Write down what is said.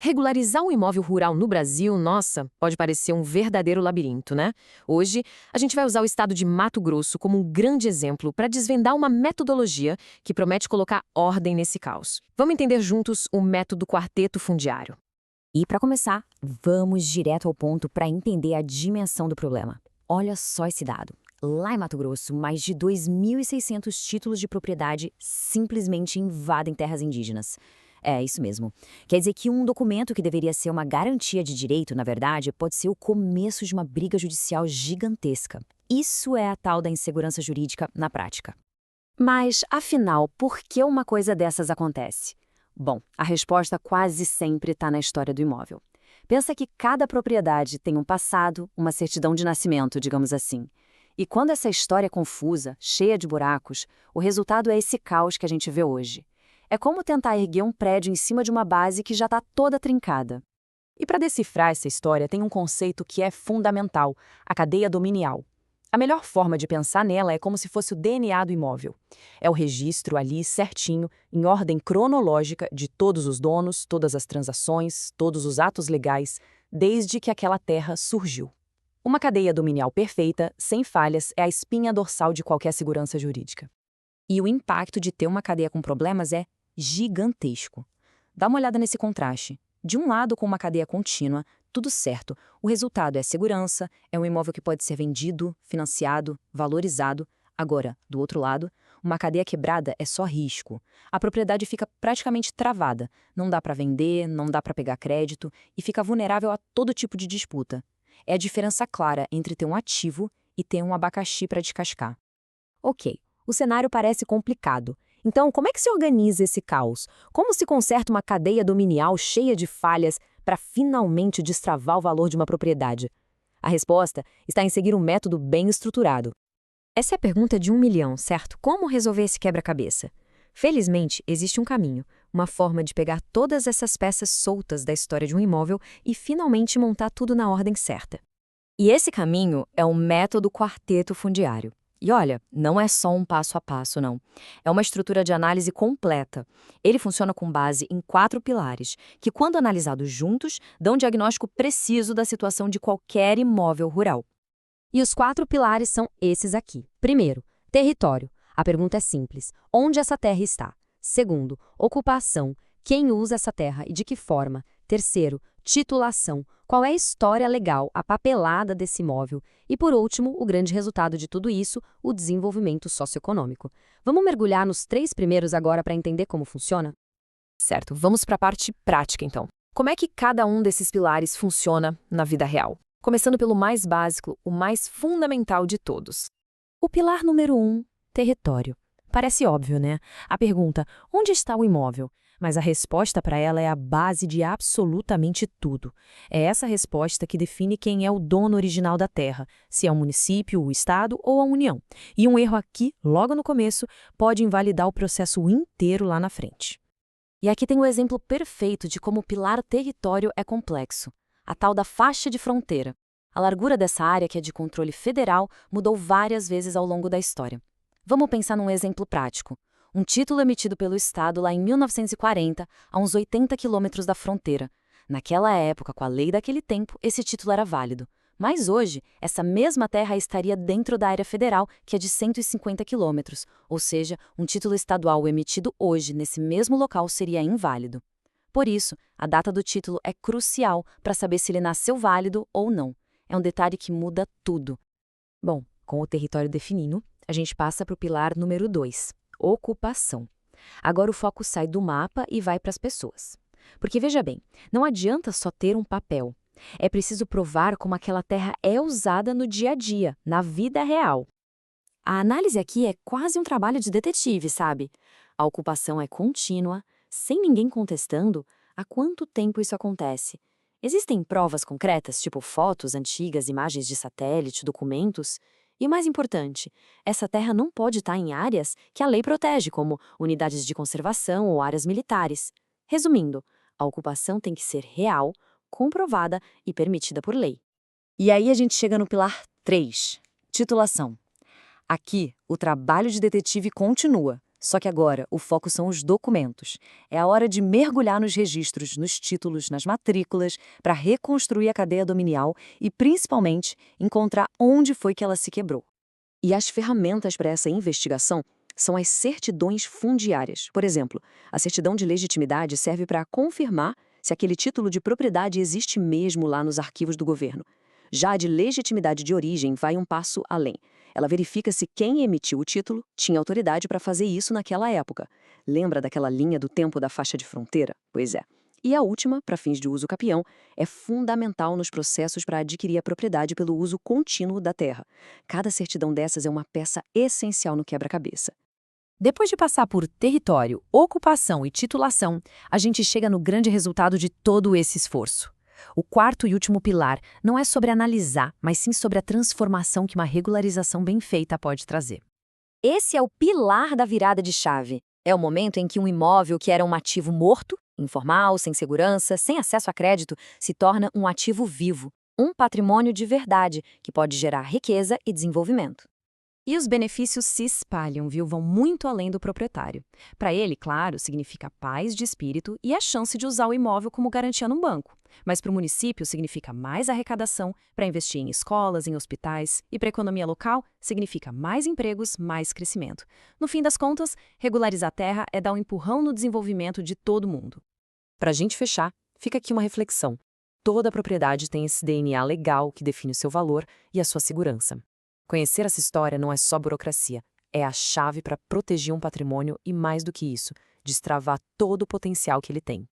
Regularizar um imóvel rural no Brasil, nossa, pode parecer um verdadeiro labirinto, né? Hoje, a gente vai usar o estado de Mato Grosso como um grande exemplo para desvendar uma metodologia que promete colocar ordem nesse caos. Vamos entender juntos o método quarteto fundiário. E para começar, vamos direto ao ponto para entender a dimensão do problema. Olha só esse dado. Lá em Mato Grosso, mais de 2.600 títulos de propriedade simplesmente invadem terras indígenas. É, isso mesmo. Quer dizer que um documento que deveria ser uma garantia de direito, na verdade, pode ser o começo de uma briga judicial gigantesca. Isso é a tal da insegurança jurídica na prática. Mas, afinal, por que uma coisa dessas acontece? Bom, a resposta quase sempre está na história do imóvel. Pensa que cada propriedade tem um passado, uma certidão de nascimento, digamos assim. E quando essa história é confusa, cheia de buracos, o resultado é esse caos que a gente vê hoje. É como tentar erguer um prédio em cima de uma base que já está toda trincada. E para decifrar essa história tem um conceito que é fundamental, a cadeia dominial. A melhor forma de pensar nela é como se fosse o DNA do imóvel. É o registro ali certinho, em ordem cronológica, de todos os donos, todas as transações, todos os atos legais, desde que aquela terra surgiu. Uma cadeia dominial perfeita, sem falhas, é a espinha dorsal de qualquer segurança jurídica. E o impacto de ter uma cadeia com problemas é gigantesco. Dá uma olhada nesse contraste. De um lado, com uma cadeia contínua, tudo certo. O resultado é segurança, é um imóvel que pode ser vendido, financiado, valorizado. Agora, do outro lado, uma cadeia quebrada é só risco. A propriedade fica praticamente travada. Não dá para vender, não dá para pegar crédito e fica vulnerável a todo tipo de disputa. É a diferença clara entre ter um ativo e ter um abacaxi para descascar. Ok, o cenário parece complicado. Então, como é que se organiza esse caos? Como se conserta uma cadeia dominial cheia de falhas para finalmente destravar o valor de uma propriedade? A resposta está em seguir um método bem estruturado. Essa é a pergunta de 1 milhão, certo? Como resolver esse quebra-cabeça? Felizmente, existe um caminho, uma forma de pegar todas essas peças soltas da história de um imóvel e finalmente montar tudo na ordem certa. E esse caminho é o método quarteto fundiário. E olha, não é só um passo a passo, não. É uma estrutura de análise completa. Ele funciona com base em 4 pilares, que, quando analisados juntos, dão um diagnóstico preciso da situação de qualquer imóvel rural. E os 4 pilares são esses aqui. Primeiro, território. A pergunta é simples: onde essa terra está? Segundo, ocupação. Quem usa essa terra e de que forma? Terceiro, titulação. Qual é a história legal, a papelada desse imóvel? E, por último, o grande resultado de tudo isso, o desenvolvimento socioeconômico. Vamos mergulhar nos 3 primeiros agora para entender como funciona? Certo, vamos para a parte prática então. Como é que cada um desses pilares funciona na vida real? Começando pelo mais básico, o mais fundamental de todos. O pilar número 1, território. Parece óbvio, né? A pergunta, onde está o imóvel? Mas a resposta para ela é a base de absolutamente tudo. É essa resposta que define quem é o dono original da terra, se é o município, o estado ou a União. E um erro aqui, logo no começo, pode invalidar o processo inteiro lá na frente. E aqui tem o exemplo perfeito de como o pilar território é complexo. A tal da faixa de fronteira. A largura dessa área, que é de controle federal, mudou várias vezes ao longo da história. Vamos pensar num exemplo prático. Um título emitido pelo Estado lá em 1940, a uns 80 quilômetros da fronteira. Naquela época, com a lei daquele tempo, esse título era válido. Mas hoje, essa mesma terra estaria dentro da área federal, que é de 150 quilômetros. Ou seja, um título estadual emitido hoje nesse mesmo local seria inválido. Por isso, a data do título é crucial para saber se ele nasceu válido ou não. É um detalhe que muda tudo. Bom, com o território definido, a gente passa para o pilar número 2. Ocupação. Agora o foco sai do mapa e vai para as pessoas. Porque veja bem, não adianta só ter um papel. É preciso provar como aquela terra é usada no dia a dia, na vida real. A análise aqui é quase um trabalho de detetive, sabe? A ocupação é contínua, sem ninguém contestando. Há quanto tempo isso acontece? Existem provas concretas, tipo fotos antigas, imagens de satélite, documentos? E o mais importante, essa terra não pode estar em áreas que a lei protege, como unidades de conservação ou áreas militares. Resumindo, a ocupação tem que ser real, comprovada e permitida por lei. E aí a gente chega no pilar 3, titulação. Aqui, o trabalho de detetive continua. Só que agora o foco são os documentos. É a hora de mergulhar nos registros, nos títulos, nas matrículas, para reconstruir a cadeia dominial e, principalmente, encontrar onde foi que ela se quebrou. E as ferramentas para essa investigação são as certidões fundiárias. Por exemplo, a certidão de legitimidade serve para confirmar se aquele título de propriedade existe mesmo lá nos arquivos do governo. Já a de legitimidade de origem vai um passo além. Ela verifica se quem emitiu o título tinha autoridade para fazer isso naquela época. Lembra daquela linha do tempo da faixa de fronteira? Pois é. E a última, para fins de uso capião, é fundamental nos processos para adquirir a propriedade pelo uso contínuo da terra. Cada certidão dessas é uma peça essencial no quebra-cabeça. Depois de passar por território, ocupação e titulação, a gente chega no grande resultado de todo esse esforço. O quarto e último pilar não é sobre analisar, mas sim sobre a transformação que uma regularização bem feita pode trazer. Esse é o pilar da virada de chave. É o momento em que um imóvel que era um ativo morto, informal, sem segurança, sem acesso a crédito, se torna um ativo vivo, um patrimônio de verdade, que pode gerar riqueza e desenvolvimento. E os benefícios se espalham, viu? Vão muito além do proprietário. Para ele, claro, significa paz de espírito e a chance de usar o imóvel como garantia num banco. Mas para o município significa mais arrecadação para investir em escolas, em hospitais, e para a economia local significa mais empregos, mais crescimento. No fim das contas, regularizar a terra é dar um empurrão no desenvolvimento de todo mundo. Para a gente fechar, fica aqui uma reflexão. Toda propriedade tem esse DNA legal que define o seu valor e a sua segurança. Conhecer essa história não é só burocracia, é a chave para proteger um patrimônio e, mais do que isso, destravar todo o potencial que ele tem.